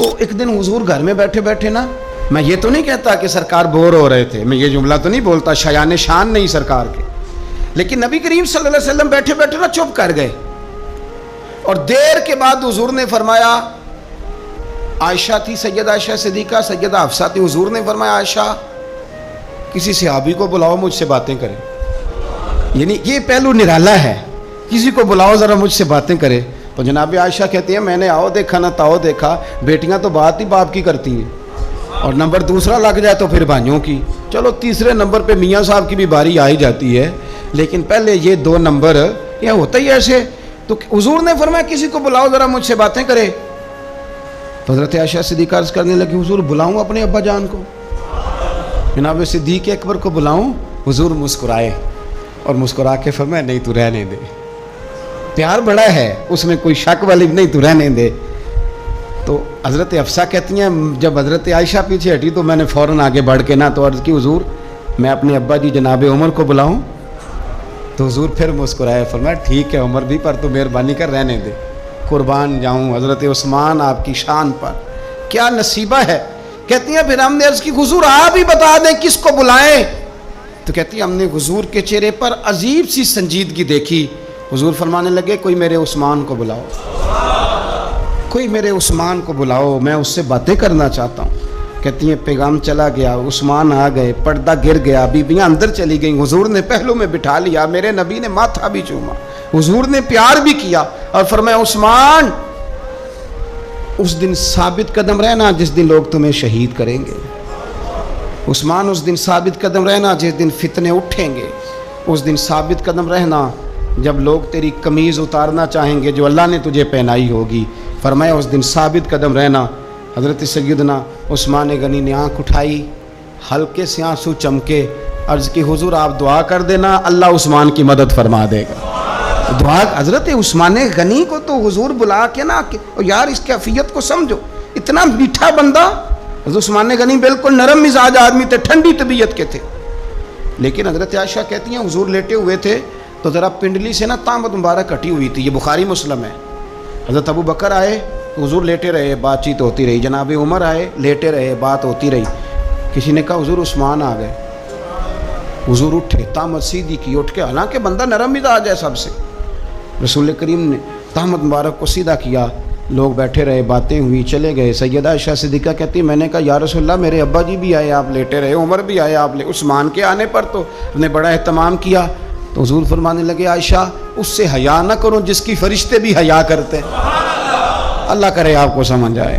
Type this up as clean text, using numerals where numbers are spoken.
تو ایک دن حضور گھر میں بیٹھے بیٹھے نا، میں یہ تو نہیں کہتا کہ سرکار بور ہو رہے تھے، میں یہ جملہ تو نہیں بولتا، شایان شان نہیں سرکار کے، لیکن نبی کریم صلی اللہ علیہ وسلم بیٹھے بیٹھے نا چپ کر گئے، اور دیر کے بعد حضور نے فرمایا، عائشہ تھی، سیدہ عائشہ صدیقہ، سیدہ حفصہ تھی، حضور نے فرمایا عائشہ کسی صحابی کو بلاؤ مجھ سے باتیں کرے، یعنی یہ پہلو نرالا ہے، کسی کو بلاؤ ذرا مجھ سے باتیں کرے۔ تو جناب عائشہ کہتی ہیں میں نے آؤ دیکھا نہ تاؤ دیکھا، بیٹیاں تو بات ہی باپ کی کرتی ہیں، اور نمبر دوسرا لگ جائے تو پھر بھائیوں کی، چلو تیسرے نمبر پہ میاں صاحب کی بھی باری آ ہی جاتی ہے، لیکن پہلے یہ 2 نمبر یہ ہوتا ہی ایسے۔ تو حضور نے فرمایا کسی کو بلاؤ ذرا مجھ سے باتیں کرے۔ تو حضرت عائشہ صدیقہ عرض کرنے لگی حضور بلاؤں اپنے ابا جان کو، جناب صدیق اکبر کو بلاؤں؟ حضور مسکرائے اور مسکرا کے فرمایا نہیں تو رہنے دے، پیار بڑا ہے اس میں کوئی شک والی نہیں، تو رہنے دے۔ تو حضرت حفصہ کہتی ہیں جب حضرت عائشہ پیچھے ہٹی تو میں نے فوراً آگے بڑھ کے نہ تو عرض کی حضور میں اپنے ابا جی جناب عمر کو بلاؤں؟ تو حضور پھر مسکرائے، فرمایا ٹھیک ہے عمر بھی، پر تو مہربانی کر رہنے دے، قربان جاؤں حضرت عثمان آپ کی شان پر، کیا نصیبہ ہے۔ کہتی ہیں پھر ہم نے عرض کی حضور آپ ہی بتا دیں کس کو بلائیں؟ تو کہتی ہیں ہم نے حضور کے چہرے پر عجیب سی سنجیدگی دیکھی، حضور فرمانے لگے کوئی میرے عثمان کو بلاؤ، کوئی میرے عثمان کو بلاؤ، میں اس سے باتیں کرنا چاہتا ہوں۔ کہتی ہیں پیغام چلا گیا، عثمان آ گئے، پردہ گر گیا، بیویاں اندر چلی گئیں، حضور نے پہلو میں بٹھا لیا، میرے نبی نے ماتھا بھی چوما، حضور نے پیار بھی کیا اور فرمایا عثمان اس دن ثابت قدم رہنا جس دن لوگ تمہیں شہید کریں گے، عثمان اس دن ثابت قدم رہنا جس دن فتنے اٹھیں گے، اس دن ثابت قدم رہنا جب لوگ تیری قمیض اتارنا چاہیں گے جو اللہ نے تجھے پہنائی ہوگی، فرمایا اس دن ثابت قدم رہنا۔ حضرت سیدنا عثمان غنی نے آنکھ اٹھائی، ہلکے سے آنسو چمکے، عرض کی حضور آپ دعا کر دینا اللہ عثمان کی مدد فرما دے گا۔ دعا حضرت عثمان غنی کو تو حضور بلا کے نا کہ یار اس کیفیت کو سمجھو، اتنا میٹھا بندہ، حضرت عثمان غنی بالکل نرم مزاج آدمی تھے، ٹھنڈی طبیعت کے تھے، لیکن حضرت عائشہ کہتی ہیں حضور لیٹے ہوئے تھے تو ذرا پنڈلی سے نا تامت مبارک ہٹی ہوئی تھی، یہ بخاری مسلم ہے۔ حضرت ابو بکر آئے حضور لیٹے رہے، بات چیت ہوتی رہی، جناب عمر آئے لیٹے رہے، بات ہوتی رہی، کسی نے کہا حضور عثمان آ گئے، حضور اٹھے، تامت سیدھی کی، اٹھ کے، حالانکہ بندہ نرم مزاج ہے سب سے، رسول کریم نے تامت مبارک کو سیدھا کیا، لوگ بیٹھے رہے، باتیں ہوئی، چلے گئے۔ سیدہ عائشہ صدیقہ کہتی میں نے کہا یا رسول اللہ میرے ابا جی بھی آئے آپ لیٹے رہے، عمر بھی آئے آپ عثمان کے آنے پر تو نے بڑا اہتمام کیا۔ تو حضور فرمانے لگے عائشہ اس سے حیا نہ کرو جس کی فرشتے بھی حیا کرتے ہیں۔ اللہ کرے آپ کو سمجھ آئے۔